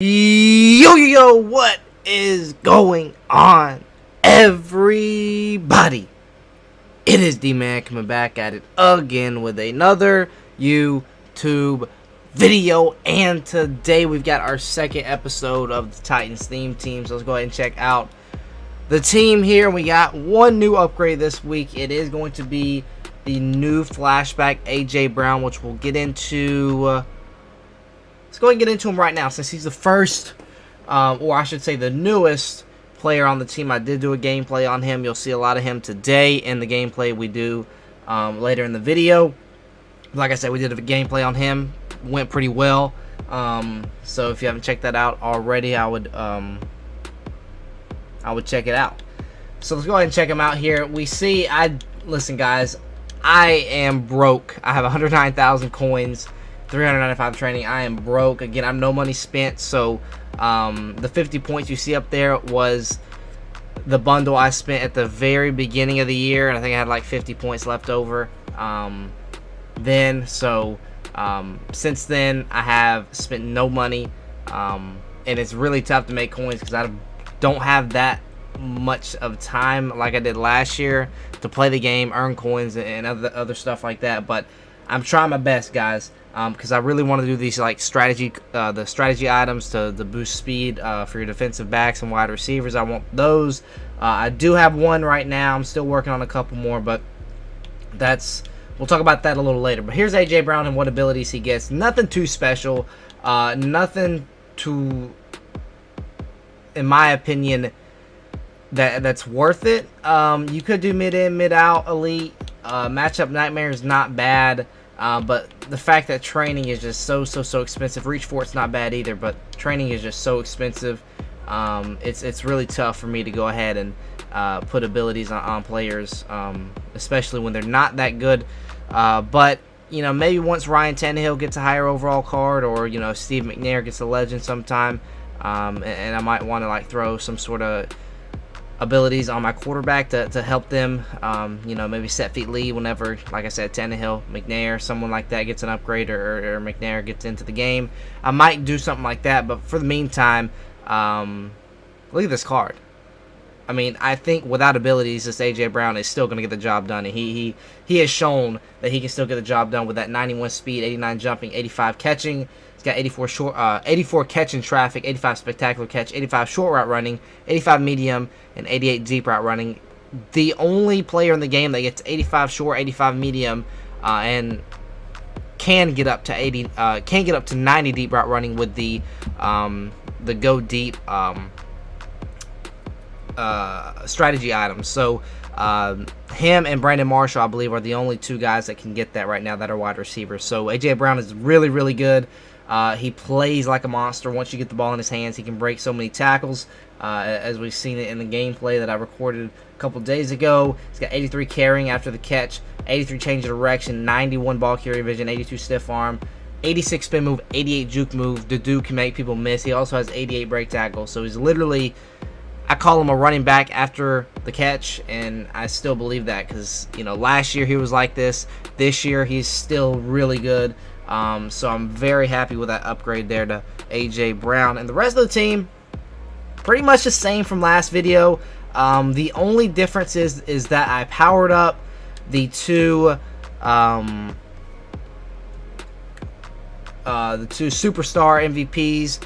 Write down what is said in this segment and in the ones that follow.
Yo, what is going on, everybody? It is D-Man coming back at it again with another YouTube video, and today we've got our second episode of the Titans theme team, so let's go ahead and check out the team here. We got one new upgrade this week. It is going to be the new flashback AJ Brown, which we'll get into. Let's go ahead and get into him right now, since he's the first, or I should say the newest player on the team. I did do a gameplay on him. You'll see a lot of him today in the gameplay we do later in the video. Like I said, we did a gameplay on him. Went pretty well. So if you haven't checked that out already, I would check it out. So let's go ahead and check him out here. We see, listen guys, I am broke. I have 109,000 coins. 395 training. I am broke. Again, I'm no money spent, so the 50 points you see up there was the bundle I spent at the very beginning of the year, and I think I had like 50 points left over then. So since then I have spent no money, and it's really tough to make coins because I don't have that much of time like I did last year to play the game, earn coins, and other stuff like that. But I'm trying my best, guys, because I really want to do these like the strategy items to boost speed for your defensive backs and wide receivers. I want those. I do have one right now. I'm still working on a couple more, but we'll talk about that a little later. But here's AJ Brown and what abilities he gets. Nothing too special. Nothing too, in my opinion, that's worth it. You could do mid-in, mid-out, elite. Matchup nightmare is not bad, but the fact that training is just so expensive. Reach for it's not bad either, but training is just so expensive. It's really tough for me to go ahead and put abilities on players, especially when they're not that good. But you know, maybe once Ryan Tannehill gets a higher overall card, or you know, Steve McNair gets a legend sometime, and I might want to like throw some sort of abilities on my quarterback to help them, you know, maybe set feet lead whenever, like I said, Tannehill, McNair, someone like that gets an upgrade, or McNair gets into the game. I might do something like that, but for the meantime, look at this card. I mean, I think without abilities, this AJ Brown is still going to get the job done, and he has shown that he can still get the job done with that 91 speed, 89 jumping, 85 catching. He's got 84 catch in traffic, 85 spectacular catch, 85 short route running, 85 medium, and 88 deep route running. The only player in the game that gets 85 short, 85 medium, and can get up to 90 deep route running with the go deep strategy items. So him and Brandon Marshall, I believe, are the only two guys that can get that right now that are wide receivers. So AJ Brown is really good. He plays like a monster. Once you get the ball in his hands, he can break so many tackles, as we've seen it in the gameplay that I recorded a couple days ago. He's got 83 carrying after the catch, 83 change of direction, 91 ball carrier vision, 82 stiff arm, 86 spin move, 88 juke move. The dude can make people miss. He also has 88 break tackle. So he's literally, I call him a running back after the catch, and I still believe that because, you know, last year he was like this. This year he's still really good. So I'm very happy with that upgrade there to AJ Brown. And the rest of the team, pretty much the same from last video. The only difference is that I powered up the two superstar MVPs,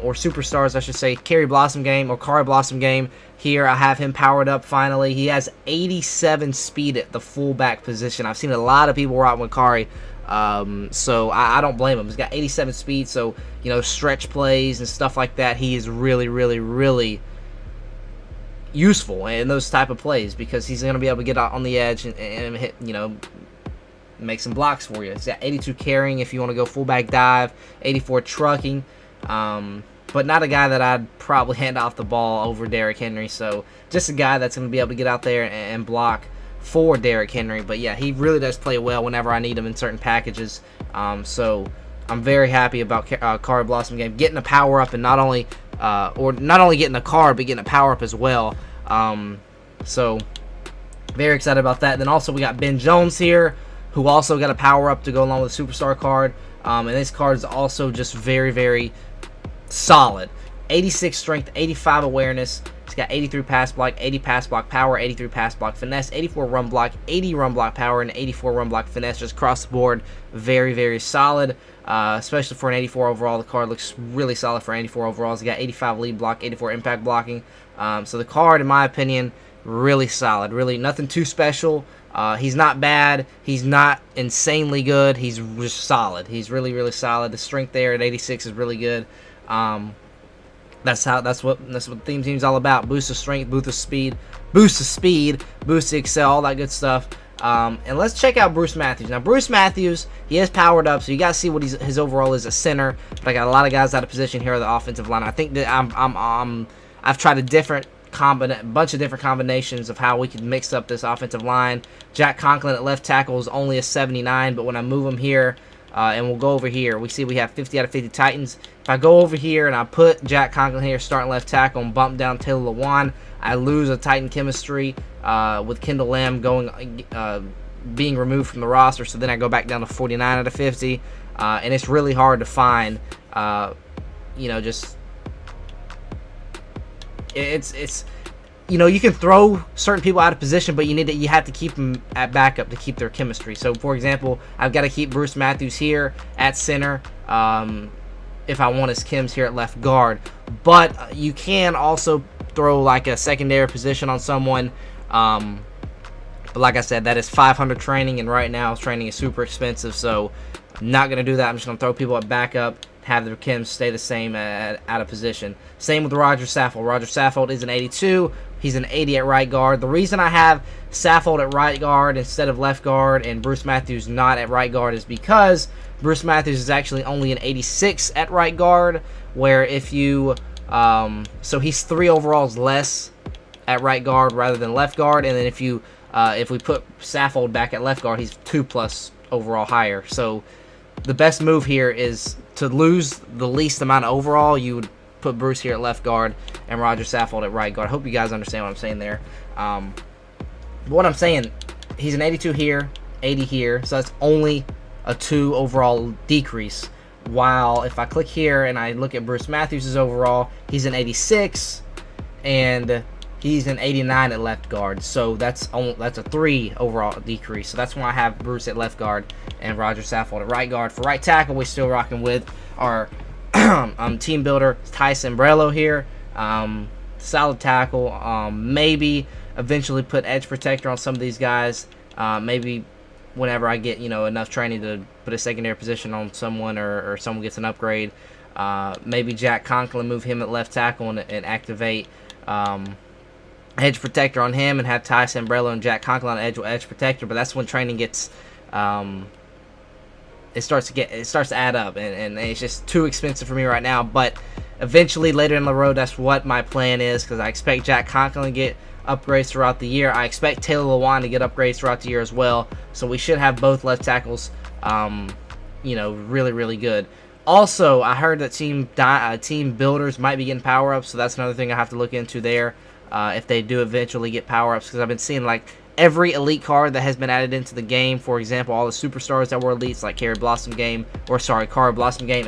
or superstars I should say, Kari Blossom Game. Here I have him powered up finally. He has 87 speed at the fullback position. I've seen a lot of people rocking with Kari. So I don't blame him. He's got 87 speed, so you know, stretch plays and stuff like that, he is really useful in those type of plays, because he's going to be able to get out on the edge and hit, you know, make some blocks for you. He's got 82 carrying if you want to go fullback dive, 84 trucking, but not a guy that I'd probably hand off the ball over Derrick Henry. So just a guy that's going to be able to get out there and block for Derrick Henry. But yeah, he really does play well whenever I need him in certain packages. So I'm very happy about Kari Blossom Game getting a power up, and not only getting a card, but getting a power up as well. So very excited about that. Then also we got Ben Jones here, who also got a power up to go along with the superstar card. And this card is also just very solid. 86 strength, 85 awareness. He's got 83 pass block, 80 pass block power, 83 pass block finesse, 84 run block, 80 run block power, and 84 run block finesse. Just across the board, very, very solid. Especially for an 84 overall. The card looks really solid for 84 overall. He's got 85 lead block, 84 impact blocking. So the card, in my opinion, really solid. Really nothing too special. He's not bad. He's not insanely good. He's just solid. He's really, really solid. The strength there at 86 is really good. That's what the team's all about. Boost of strength, boost of speed, boost of excel, all that good stuff. And let's check out Bruce Matthews. Now, Bruce Matthews, he is powered up, so you got to see what his overall is at center. But I got a lot of guys out of position here on the offensive line. I think that I've tried a bunch of different combinations of how we can mix up this offensive line. Jack Conklin at left tackle is only a 79, but when I move him here, and we'll go over here, we see we have 50 out of 50 Titans. If I go over here and I put Jack Conklin here starting left tackle and bump down Taylor Lewan, I lose a Titan chemistry with Kendall Lamb being removed from the roster. So then I go back down to 49 out of 50, and it's really hard to find. It's you can throw certain people out of position, but you have to keep them at backup to keep their chemistry. So, for example, I've got to keep Bruce Matthews here at center if I want his chems here at left guard. But you can also throw like a secondary position on someone. But like I said, that is 500 training, and right now training is super expensive, so I'm not going to do that. I'm just going to throw people at backup, have their chems stay the same out of position. Same with Roger Saffold. Roger Saffold is an 82. He's an 80 at right guard. The reason I have Saffold at right guard instead of left guard and Bruce Matthews not at right guard is because Bruce Matthews is actually only an 86 at right guard, where if you so he's 3 overalls less at right guard rather than left guard, and then if we put Saffold back at left guard, he's 2+ overall higher. So the best move here is to lose the least amount of overall. You would put Bruce here at left guard and Roger Saffold at right guard. I hope you guys understand what I'm saying there. What I'm saying, he's an 82 here, 80 here, so that's only a 2 overall decrease. While if I click here and I look at Bruce Matthews' overall, he's an 86 and he's an 89 at left guard. So that's a 3 overall decrease. So that's why I have Bruce at left guard and Roger Saffold at right guard. For right tackle, we're still rocking with our team builder Tyson Brello here. Solid tackle. Maybe eventually put edge protector on some of these guys. Maybe whenever I get enough training to put a secondary position on someone, or someone gets an upgrade. Maybe Jack Conklin, move him at left tackle and activate edge protector on him, and have Tyson Brello and Jack Conklin on edge protector. But that's when training gets it starts to add up, and it's just too expensive for me right now. But eventually later in the road, that's what my plan is, because I expect Jack Conklin to get upgrades throughout the year. I expect Taylor Lewan to get upgrades throughout the year as well. So we should have both left tackles really, really good. Also, I heard that team builders might be getting power-ups, so that's another thing I have to look into there, if they do eventually get power-ups, because I've been seeing like every elite card that has been added into the game. For example, all the superstars that were elites, like Kari Blossom Game,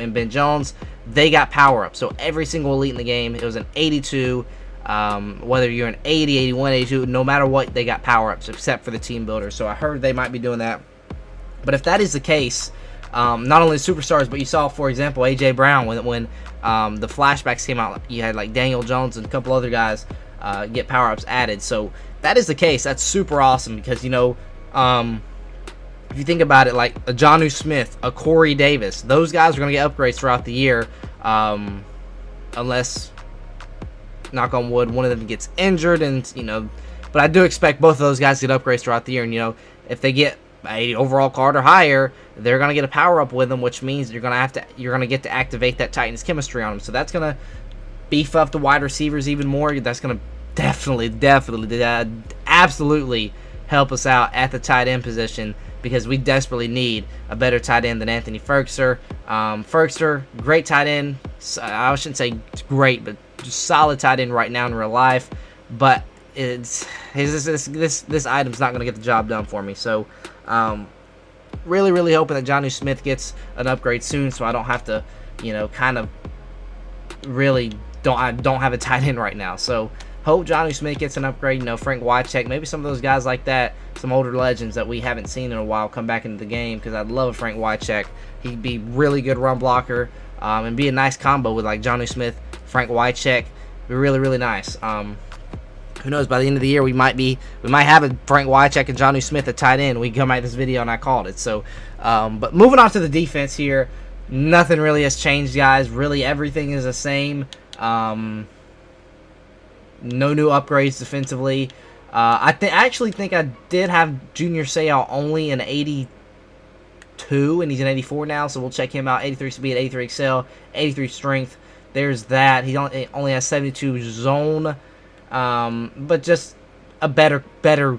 and Ben Jones, they got power-ups. So every single elite in the game, it was an 82, whether you're an 80, 81, 82, no matter what, they got power-ups, except for the team builder. So I heard they might be doing that. But if that is the case, not only the superstars, but you saw, for example, A.J. Brown, when the flashbacks came out, you had like Daniel Jones and a couple other guys get power-ups added. So that is the case. That's super awesome, because, if you think about it, like a Jonnu Smith, a Corey Davis, those guys are going to get upgrades throughout the year, unless, knock on wood, one of them gets injured, but I do expect both of those guys to get upgrades throughout the year. And, if they get a overall card or higher, they're going to get a power-up with them, which means you're going to get to activate that Titans chemistry on them. So that's going to beef up the wide receivers even more. That's going to definitely, absolutely help us out at the tight end position, because we desperately need a better tight end than Anthony Ferguson. Ferguson, great tight end. I shouldn't say great, but just solid tight end right now in real life. But this item's not going to get the job done for me. So really, really hoping that Jonnu Smith gets an upgrade soon, so I don't have to, kind of really I don't have a tight end right now. So hope Jonnu Smith gets an upgrade. You know, Frank Wycheck, maybe some of those guys like that, some older legends that we haven't seen in a while come back into the game, because I'd love a Frank Wycheck. He'd be really good run blocker, and be a nice combo with like Jonnu Smith, Frank Wycheck. Be really, really nice. Who knows? By the end of the year, we might have a Frank Wycheck and Jonnu Smith at tight end. We come at this video and I called it. So, but moving on to the defense here, nothing really has changed, guys. Really, everything is the same. No new upgrades defensively. I actually think I did have Junior Seau only an 82, and he's an 84 now. So we'll check him out. 83 speed, 83 excel, 83 strength. There's that. He only has 72 zone. But just a better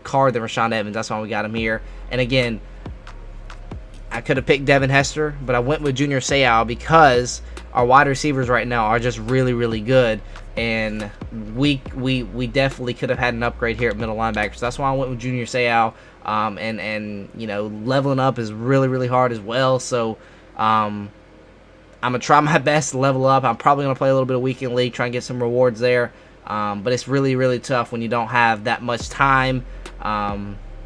card than Rashaan Evans. That's why we got him here. And again, I could have picked Devin Hester, but I went with Junior Seau because our wide receivers right now are just really, really good. And we definitely could have had an upgrade here at middle linebacker. So that's why I went with Junior Seau. And you know, leveling up is really, really hard as well. So I'm gonna try my best to level up. I'm probably gonna play a little bit of weekend league, try and get some rewards there. But it's really, really tough when you don't have that much time,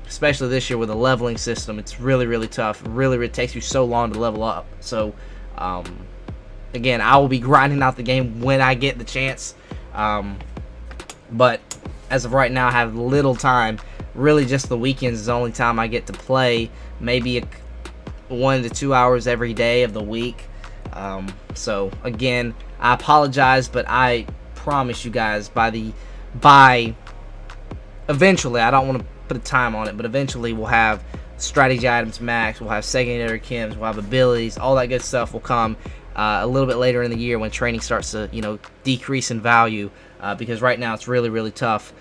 especially this year with a leveling system. It's really, really tough. It takes you so long to level up. So, again, I will be grinding out the game when I get the chance. But as of right now, I have little time. Really, just the weekends is the only time I get to play. Maybe 1 to 2 hours every day of the week. So, again, I apologize, but I promise you guys by eventually, I don't want to put a time on it, but eventually we'll have strategy items max, we'll have secondary chems, we'll have abilities, all that good stuff will come a little bit later in the year when training starts to, you know, decrease in value, because right now it's really, really tough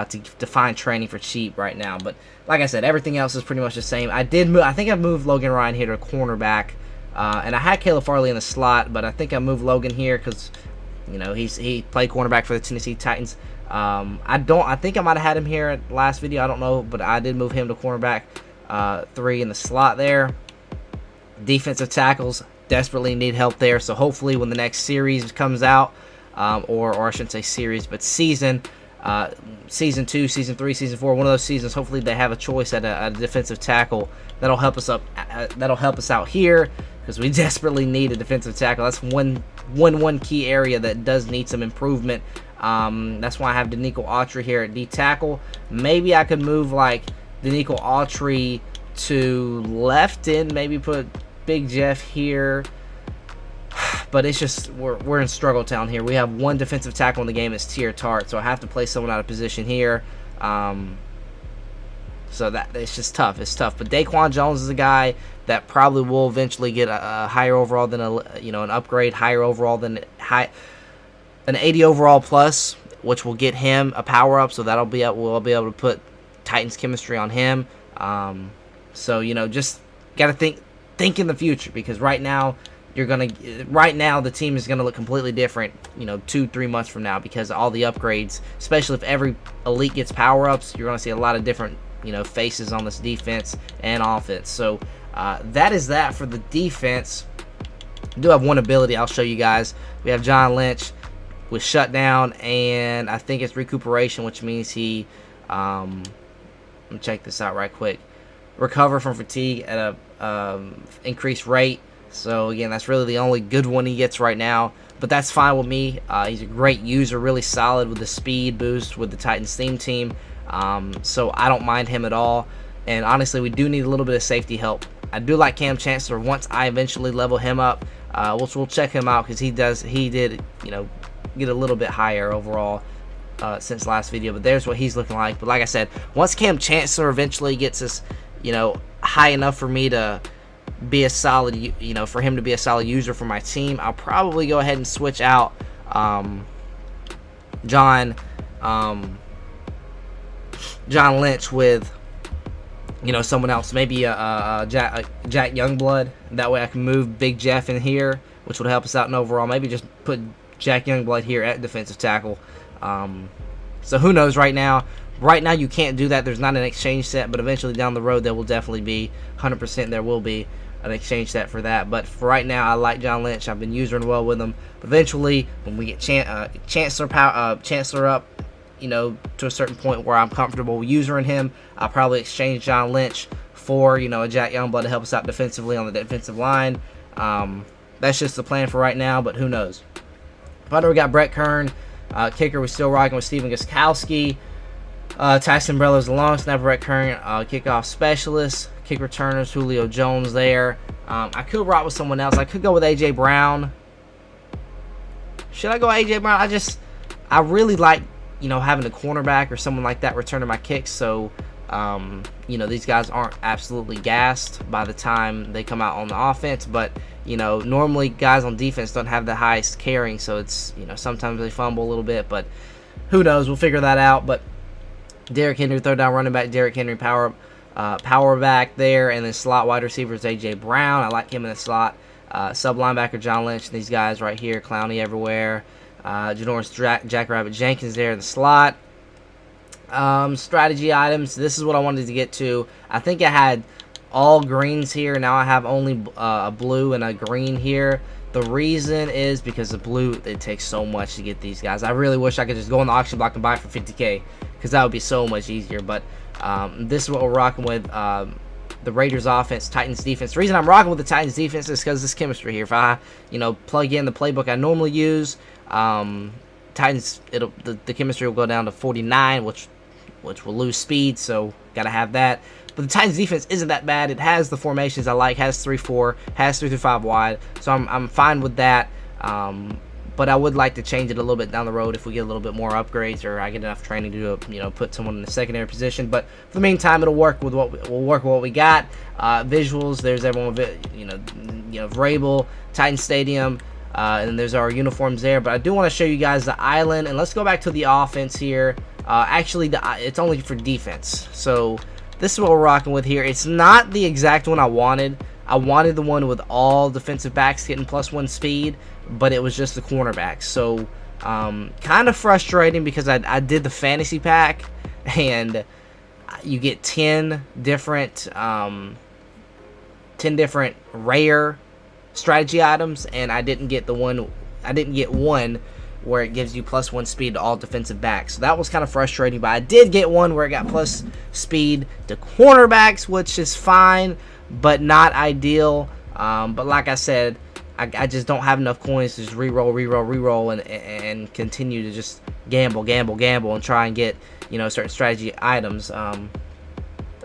to find training for cheap right now. But like I said, everything else is pretty much the same. I think I moved Logan Ryan here to cornerback, and I had Caleb Farley in the slot, but I think I moved Logan here because, you know, he played cornerback for the Tennessee Titans. I think I might have had him here at last video. I don't know, but I did move him to cornerback 3 in the slot there. Defensive tackles desperately need help there. So hopefully when the next series comes out, or I shouldn't say series, but season 2, season 3, season 4, one of those seasons, hopefully they have a choice at a defensive tackle that'll help us out here, because we desperately need a defensive tackle. That's one key area that does need some improvement. That's why I have Danico Autry here at D tackle. Maybe I could move like Danico Autry to left end, maybe put Big Jeff here. But it's just, we're in struggle town here. We have one defensive tackle in the game, it's Tier Tart, so I have to play someone out of position here. So that it's just tough. It's tough. But Daquan Jones is a guy that probably will eventually get a higher overall than an upgrade, higher overall than an 80 overall plus, which will get him a power up. So we'll be able to put Titans chemistry on him. So, you know, just gotta think in the future, because right now the team is gonna look completely different, you know, 2-3 months from now, because of all the upgrades. Especially if every elite gets power ups, you're gonna see a lot of different, you know, faces on this defense and offense. So that is that for the defense. I do have one ability I'll show you guys. We have John Lynch with shutdown, and I think it's recuperation, which means he let me check this out right quick. Recover from fatigue at a increased rate. So again, that's really the only good one he gets right now, but that's fine with me. He's a great user, really solid with the speed boost with the Titans theme team. So I don't mind him at all. And honestly, we do need a little bit of safety help. I do like Cam Chancellor once I eventually level him up. We'll check him out, because he did, you know, get a little bit higher overall since last video. But there's what he's looking like. But like I said, once Cam Chancellor eventually gets us, you know, high enough for me to be a solid, you know, for him to be a solid user for my team, I'll probably go ahead and switch out John Lynch with, you know, someone else, maybe Jack Youngblood. That way I can move Big Jeff in here, which would help us out in overall. Maybe just put Jack Youngblood here at defensive tackle. So who knows right now. Right now you can't do that. There's not an exchange set, but eventually down the road there will definitely be. 100% there will be. I'd exchange that for that. But for right now, I like John Lynch. I've been using well with him. But eventually, when we get Chancellor up, you know, to a certain point where I'm comfortable using him, I'll probably exchange John Lynch for, you know, a Jack Youngblood to help us out defensively on the defensive line. That's just the plan for right now, but who knows. Punter, we got Brett Kern. Kicker, we're still rocking with Steven Gostkowski. Tyson Breller's the long snapper. Brett Kern, kickoff specialist. Kick returners, Julio Jones there. I could rock with someone else. I could go with A.J. Brown. Should I go A.J. Brown? I really like, you know, having a cornerback or someone like that returning my kicks, so you know, these guys aren't absolutely gassed by the time they come out on the offense. But, you know, normally guys on defense don't have the highest carrying, so it's, you know, sometimes they fumble a little bit, but who knows? We'll figure that out. But Derrick Henry, third down running back. Derrick Henry, power back there, and then slot wide receivers A.J. Brown. I like him in the slot. Sub linebacker John Lynch. These guys right here, Clowney everywhere. Janoris Jackrabbit Jenkins there in the slot. Strategy items. This is what I wanted to get to. I think I had all greens here. Now I have only a blue and a green here. The reason is because the blue, it takes so much to get these guys. I really wish I could just go on the auction block and buy it for 50K, because that would be so much easier. But this is what we're rocking with. The Raiders offense, Titans defense. The reason I'm rocking with the Titans defense is because this chemistry here. If I, you know, plug in the playbook I normally use, Titans, the chemistry will go down to 49, which will lose speed, so gotta have that. But the Titans defense isn't that bad. It has the formations I like, has 3-4, has 3-5 wide, so I'm fine with that. But I would like to change it a little bit down the road if we get a little bit more upgrades, or I get enough training to, you know, put someone in the secondary position. But for the meantime, it'll work with what we got. Visuals, there's everyone, you know, Vrabel, Titan Stadium, and then there's our uniforms there. But I do want to show you guys the island, and let's go back to the offense here. Actually, it's only for defense. So this is what we're rocking with here. It's not the exact one I wanted. I wanted the one with all defensive backs getting +1 speed, but it was just the cornerbacks. So kind of frustrating, because I did the fantasy pack, and you get 10 different rare strategy items, and I didn't get one where it gives you +1 speed to all defensive backs. So that was kind of frustrating, but I did get one where it got plus speed to cornerbacks, which is fine, but not ideal. But like I said, I just don't have enough coins to just re-roll, and continue to just gamble, and try and get, you know, certain strategy items.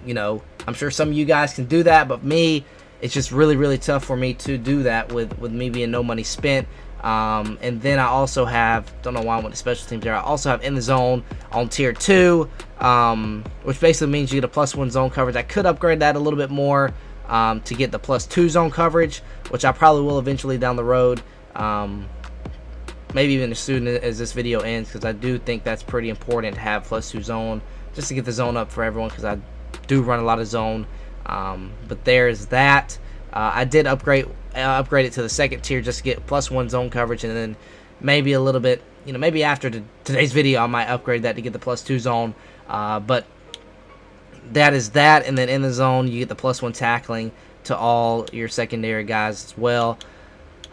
You know, I'm sure some of you guys can do that, but me, it's just really tough for me to do that with me being no money spent. And then I also have, don't know why I went to special teams there, I also have in the zone on tier 2, which basically means you get a +1 zone coverage. I could upgrade that a little bit more to get the +2 zone coverage, which I probably will eventually down the road, maybe even as soon as this video ends, because I do think that's pretty important to have +2 zone, just to get the zone up for everyone, because I do run a lot of zone. But there's that. I did upgrade it to the second tier just to get +1 zone coverage, and then maybe a little bit, you know, maybe after today's video I might upgrade that to get the +2 zone. But that is that, and then in the zone you get the +1 tackling to all your secondary guys as well.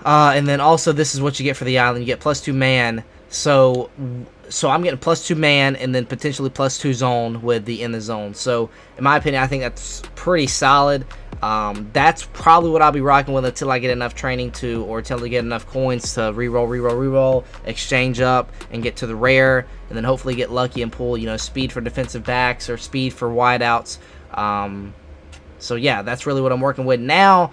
And then also this is what you get for the island. You get +2 man. So I'm getting +2 man, and then potentially +2 zone with the in the zone. So in my opinion, I think that's pretty solid. That's probably what I'll be rocking with until I get enough training or until I get enough coins to re-roll, exchange up, and get to the rare, and then hopefully get lucky and pull, you know, speed for defensive backs or speed for wideouts. So yeah, that's really what I'm working with now.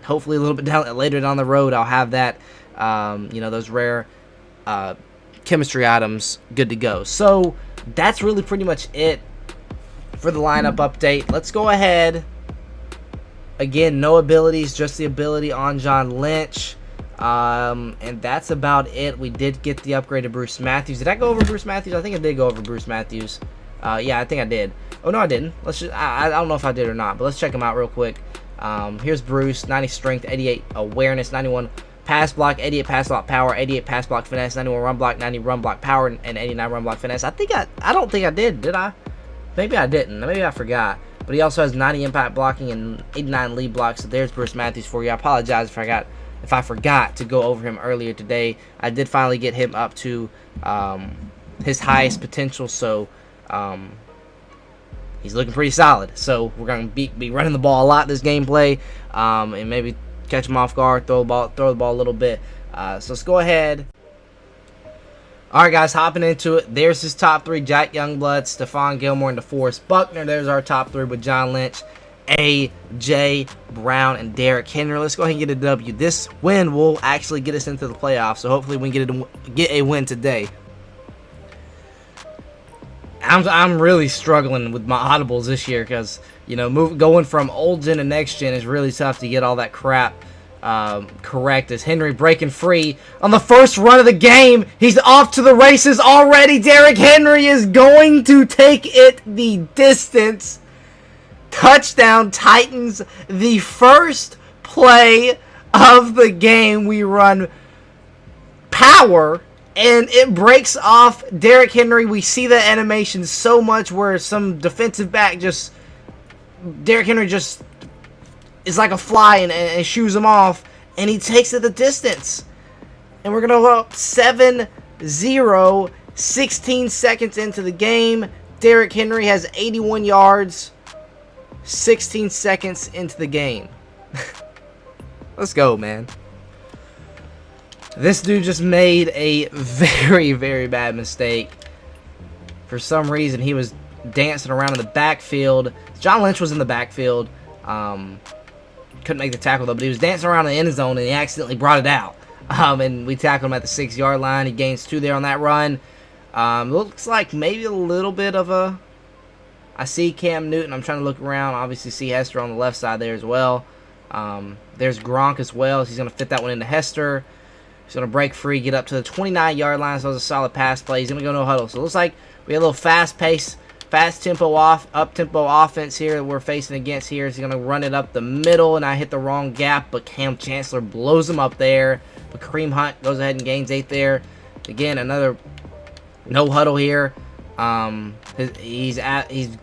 Hopefully a little bit later down the road, I'll have that, you know, those rare chemistry items good to go. So that's really pretty much it for the lineup update. Let's go ahead. Again, no abilities, just the ability on John Lynch. And that's about it. We did get the upgrade to Bruce Matthews. Did I go over Bruce Matthews? I think I did go over Bruce Matthews. Yeah, I think I did. Oh, no, I didn't. I don't know if I did or not, but let's check him out real quick. Here's Bruce, 90 strength, 88 awareness, 91 pass block, 88 pass block power, 88 pass block finesse, 91 run block, 90 run block power, and 89 run block finesse. I don't think I did I? Maybe I didn't. Maybe I forgot. but he also has 90 impact blocking and 89 lead blocks. So there's Bruce Matthews for you. I apologize if I forgot to go over him earlier today. I did finally get him up to his highest potential, so he's looking pretty solid. So we're going to be running the ball a lot this gameplay, and maybe catch him off guard, throw the ball a little bit. So let's go ahead. Alright guys, hopping into it. There's his top 3, Jack Youngblood, Stephon Gilmore, and DeForest Buckner. There's our top 3 with John Lynch, A.J. Brown, and Derrick Henry. Let's go ahead and get a W. This win will actually get us into the playoffs, so hopefully we can get a win today. I'm really struggling with my audibles this year because, you know, going from old gen to next gen is really tough to get all that crap correct. As Henry breaking free on the first run of the game, he's off to the races already. Derrick Henry is going to take it the distance. Touchdown Titans. The first play of the game, we run power and it breaks off Derrick Henry. We see the animation so much where some defensive back Derrick Henry just is like a fly and shoos him off, and he takes it the distance. And we're going to go up 7-0, 16 seconds into the game. Derrick Henry has 81 yards, 16 seconds into the game. Let's go, man. This dude just made a very, very bad mistake. For some reason, he was dancing around in the backfield. John Lynch was in the backfield. Couldn't make the tackle, though, but he was dancing around in the end zone, and he accidentally brought it out. And we tackled him at the 6-yard line. He gains 2 there on that run. Looks like maybe a little bit of a... I see Cam Newton. I'm trying to look around. Obviously, see Hester on the left side there as well. There's Gronk as well. He's going to fit that one into Hester. He's going to break free, get up to the 29-yard line. So it was a solid pass play. He's going to go no huddle. So it looks like we have a little fast pace, up-tempo offense here that we're facing against here. He's going to run it up the middle, and I hit the wrong gap, but Cam Chancellor blows him up there. But Kareem Hunt goes ahead and gains 8 there. Again, another no huddle here. He's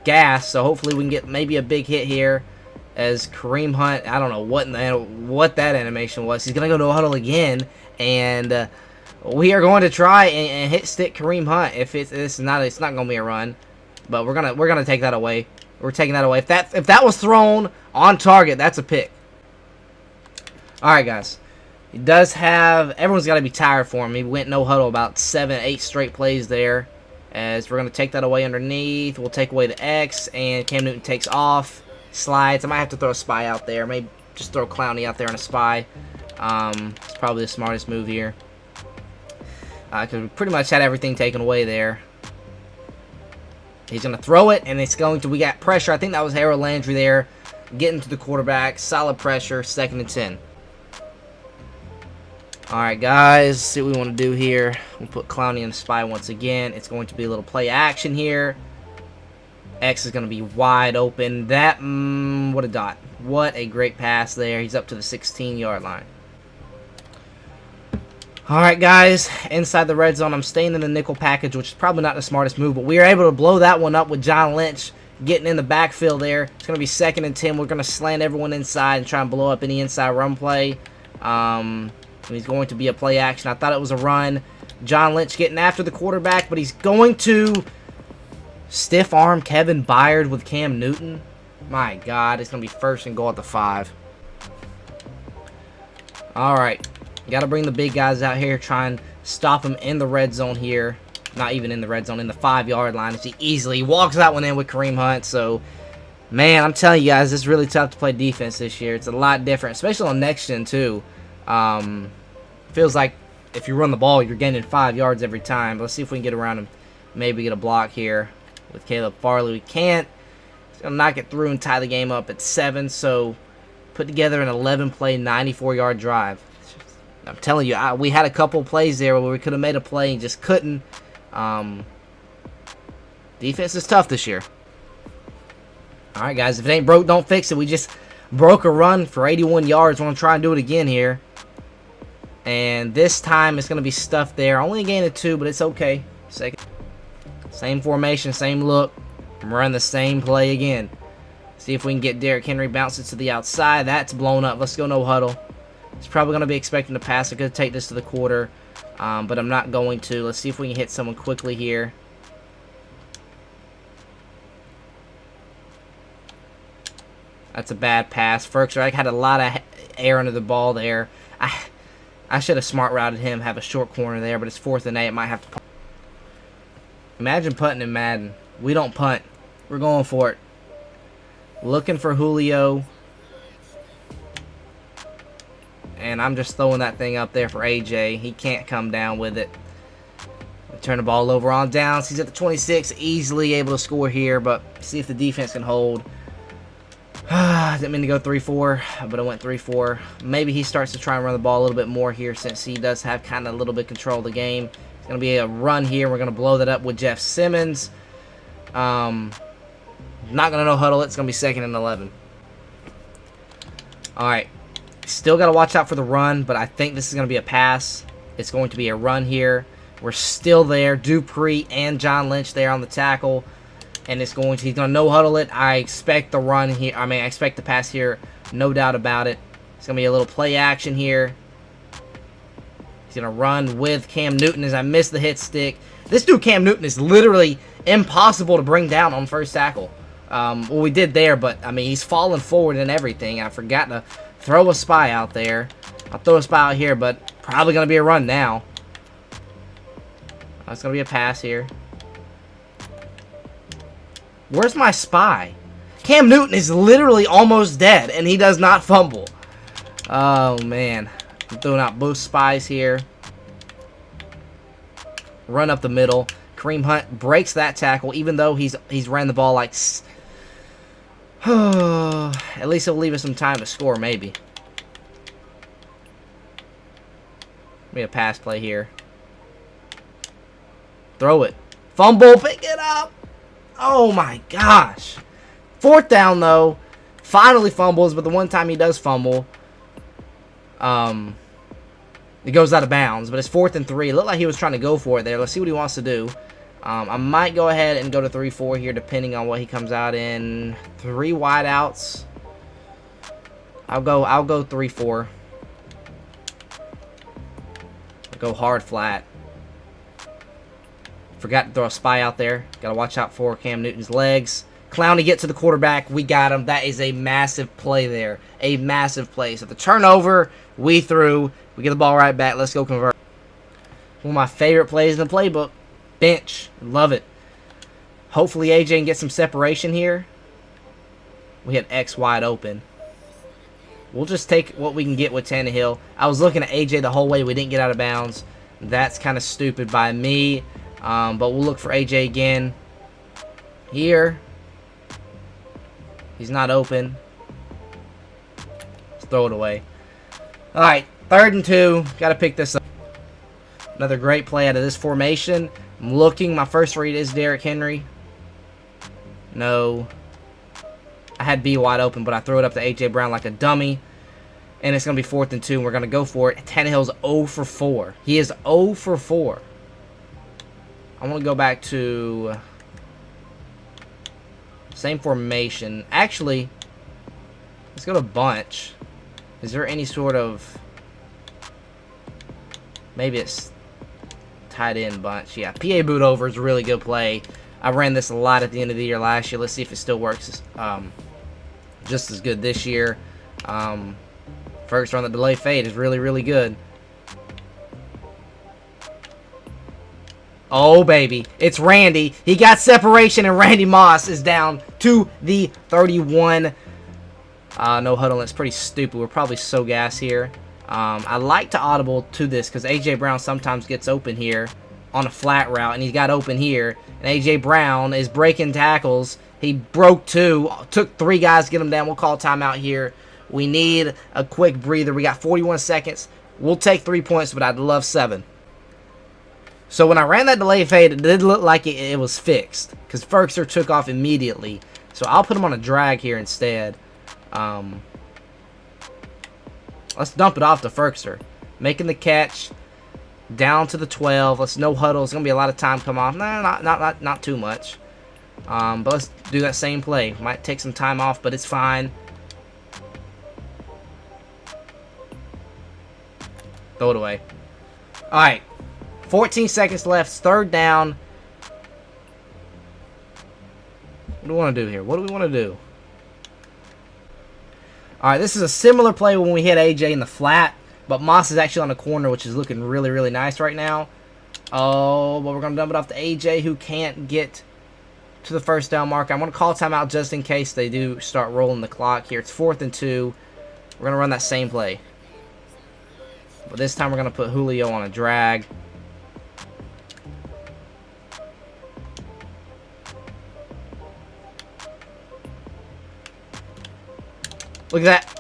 gassed, so hopefully we can get maybe a big hit here. As Kareem Hunt, I don't know what that animation was. He's gonna go no huddle again, and we are going to try and hit stick Kareem Hunt. If it's not gonna be a run, but we're gonna take that away. We're taking that away. If that was thrown on target, that's a pick. All right, guys. He does have. Everyone's got to be tired for him. He went no huddle about 7-8 straight plays there. As we're gonna take that away underneath, we'll take away the X, and Cam Newton takes off. Slides. I might have to throw a spy out there. Maybe just throw Clowney out there on a spy. It's probably the smartest move here. Because we pretty much had everything taken away there. He's going to throw it, and it's going to... We got pressure. I think that was Harold Landry there. Getting to the quarterback. Solid pressure. 2nd and 10. Alright, guys. See what we want to do here. We'll put Clowney in the spy once again. It's going to be a little play action here. X is going to be wide open. That, what a dot. What a great pass there. He's up to the 16-yard line. Alright, guys. Inside the red zone, I'm staying in the nickel package, which is probably not the smartest move, but we are able to blow that one up with John Lynch getting in the backfield there. It's going to be 2nd and 10. We're going to slant everyone inside and try and blow up any inside run play. He's going to be a play action. I thought it was a run. John Lynch getting after the quarterback, but he's going to... stiff arm Kevin Byard with Cam Newton. My God, it's going to be 1st and goal at the 5. Alright. Got to bring the big guys out here. Try and stop him in the red zone here. Not even in the red zone, in the 5-yard line. He easily walks that one in with Kareem Hunt. So, man, I'm telling you guys, it's really tough to play defense this year. It's a lot different, especially on next gen too. Feels like if you run the ball, you're gaining 5 yards every time. Let's see if we can get around him. Maybe get a block here. With Caleb Farley, we can't. He's going to knock it through and tie the game up at 7. So, put together an 11-play, 94-yard drive. I'm telling you, we had a couple plays there where we could have made a play and just couldn't. Defense is tough this year. All right, guys. If it ain't broke, don't fix it. We just broke a run for 81 yards. We're going to try and do it again here. And this time, it's going to be stuffed there. Only a gain of 2, but it's okay. Same formation, same look. I'm running the same play again. See if we can get Derrick Henry bounces to the outside. That's blown up. Let's go no huddle. He's probably going to be expecting to pass. I could take this to the quarter, but I'm not going to. Let's see if we can hit someone quickly here. That's a bad pass. Ferkser, I had a lot of air under the ball there. I should have smart routed him, have a short corner there, but it's 4th and 8. It might have to punt. Imagine punting in Madden. We don't punt. We're going for it. Looking for Julio. And I'm just throwing that thing up there for AJ. He can't come down with it. Turn the ball over on downs. He's at the 26. Easily able to score here, but see if the defense can hold. Didn't mean to go 3-4, but I went 3-4. Maybe he starts to try and run the ball a little bit more here since he does have kind of a little bit control of the game. It's going to be a run here. We're going to blow that up with Jeff Simmons. Not going to no huddle it. It's going to be 2nd and 11. All right. Still got to watch out for the run, but I think this is going to be a pass. It's going to be a run here. We're still there. Dupree and John Lynch there on the tackle. And he's going to no huddle it. I expect the run here. I expect the pass here. No doubt about it. It's going to be a little play action here. He's going to run with Cam Newton as I miss the hit stick. This dude, Cam Newton, is literally impossible to bring down on first tackle. Well, we did there, but, he's falling forward and everything. I forgot to throw a spy out there. I'll throw a spy out here, but probably going to be a run now. It's going to be a pass here. Where's my spy? Cam Newton is literally almost dead, and he does not fumble. Oh, man. I'm throwing out both spies here. Run up the middle. Kareem Hunt breaks that tackle, even though he's ran the ball like... At least it'll leave us some time to score, maybe. Maybe a pass play here. Throw it. Fumble, pick it up. Oh my gosh. 4th down though. Finally fumbles, but the one time he does fumble, it goes out of bounds. But it's 4th and 3. It looked like he was trying to go for it there. Let's see what he wants to do. I might go ahead and go to 3-4 here, depending on what he comes out in. 3 wideouts. I'll go 3-4. Go hard flat. Forgot to throw a spy out there. Gotta watch out for Cam Newton's legs. Clowney get to the quarterback. We got him. That is a massive play there. A massive play. So the turnover, we threw. We get the ball right back. Let's go convert. One of my favorite plays in the playbook. Bench. Love it. Hopefully AJ can get some separation here. We had X wide open. We'll just take what we can get with Tannehill. I was looking at AJ the whole way. We didn't get out of bounds. That's kind of stupid by me. But we'll look for AJ again. Here. He's not open. Let's throw it away. Alright, 3rd and 2. Got to pick this up. Another great play out of this formation. I'm looking. My first read is Derrick Henry. No. I had B wide open, but I throw it up to A.J. Brown like a dummy. And it's going to be 4th and 2, and we're going to go for it. Tannehill's 0 for 4. He is 0 for 4. I want to go back to same formation. Actually, let's go to bunch. Is there any sort of... Maybe it's tight end bunch. Yeah, PA boot over is a really good play. I ran this a lot at the end of the year last year. Let's see if it still works just as good this year. First on the delay fade is really, really good. Oh, baby. It's Randy. He got separation, and Randy Moss is down to the 31. No huddle. It's pretty stupid. We're probably so gas here. I like to audible to this because A.J. Brown sometimes gets open here on a flat route, and he's got open here. And A.J. Brown is breaking tackles. He broke 2. Took 3 guys to get him down. We'll call timeout here. We need a quick breather. We got 41 seconds. We'll take 3 points, but I'd love 7. So when I ran that delay fade, it did look like it was fixed because Ferkser took off immediately. So I'll put him on a drag here instead. Let's dump it off to Ferkser. Making the catch. Down to the 12. Let's no huddle. It's going to be a lot of time come off. Nah, not too much. But let's do that same play. Might take some time off, but it's fine. Throw it away. Alright. 14 seconds left. Third down. What do we want to do here? What do we want to do? Alright, this is a similar play when we hit AJ in the flat. But Moss is actually on the corner, which is looking really, really nice right now. Oh, but we're going to dump it off to AJ, who can't get to the first down marker. I'm going to call timeout just in case they do start rolling the clock here. It's 4th and 2. We're going to run that same play. But this time we're going to put Julio on a drag. Look at that.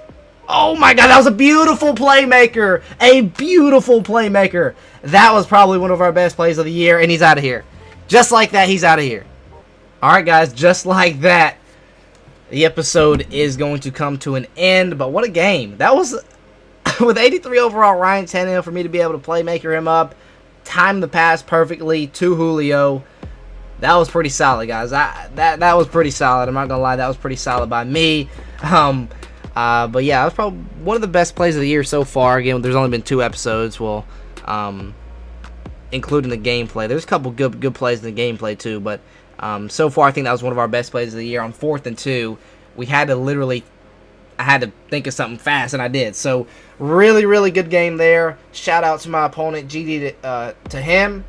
Oh my god, that was a beautiful playmaker. A beautiful playmaker. That was probably one of our best plays of the year, and he's out of here. Just like that, he's out of here. Alright guys, just like that, the episode is going to come to an end. But what a game. That was, with 83 overall, Ryan Tannehill, for me to be able to playmaker him up, time the pass perfectly to Julio. That was pretty solid, guys. That was pretty solid. I'm not going to lie, that was pretty solid by me. But yeah, that was probably one of the best plays of the year so far. Again, there's only been 2 episodes, well, including the gameplay. There's a couple good plays in the gameplay too, but so far I think that was one of our best plays of the year. On 4th and 2, we had to literally, I had to think of something fast, and I did. So really, really good game there. Shout out to my opponent, GD, to him.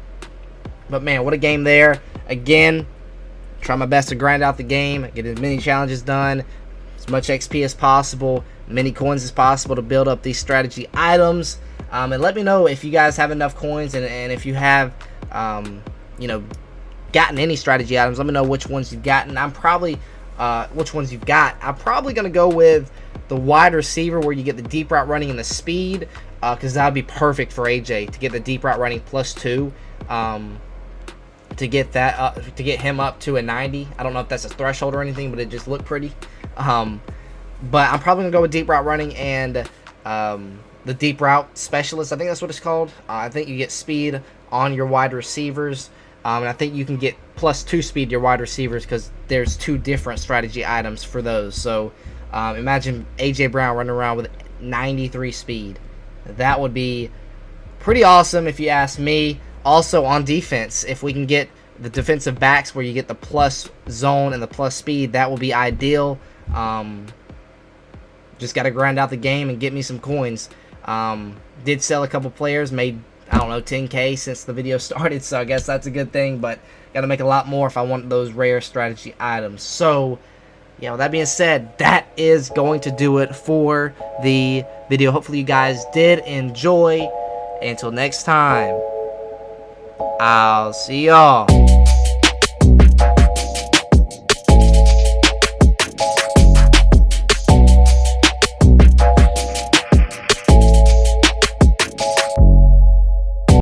But man, what a game there. Again, try my best to grind out the game, get as many challenges done, as much XP as possible, many coins as possible to build up these strategy items. And let me know if you guys have enough coins, and if you have, you know, gotten any strategy items. Let me know which ones you've gotten. I'm probably, which ones you've got. I'm probably going to go with the wide receiver, where you get the deep route running and the speed, because that would be perfect for AJ, to get the deep route running +2. To get that up, to get him up to a 90. I don't know if that's a threshold or anything, but it just looked pretty. But I'm probably gonna go with deep route running and the deep route specialist. I think that's what it's called. I think you get speed on your wide receivers, and I think you can get +2 speed to your wide receivers, because there's 2 different strategy items for those. So imagine AJ Brown running around with 93 speed. That would be pretty awesome if you ask me. Also on defense, if we can get the defensive backs where you get the plus zone and the plus speed, that will be ideal. Just got to grind out the game and get me some coins. Did sell a couple players, made, I don't know, 10K since the video started, so I guess that's a good thing, but got to make a lot more if I want those rare strategy items. So yeah, with that being said, that is going to do it for the video. Hopefully you guys did enjoy. Until next time, I'll see y'all.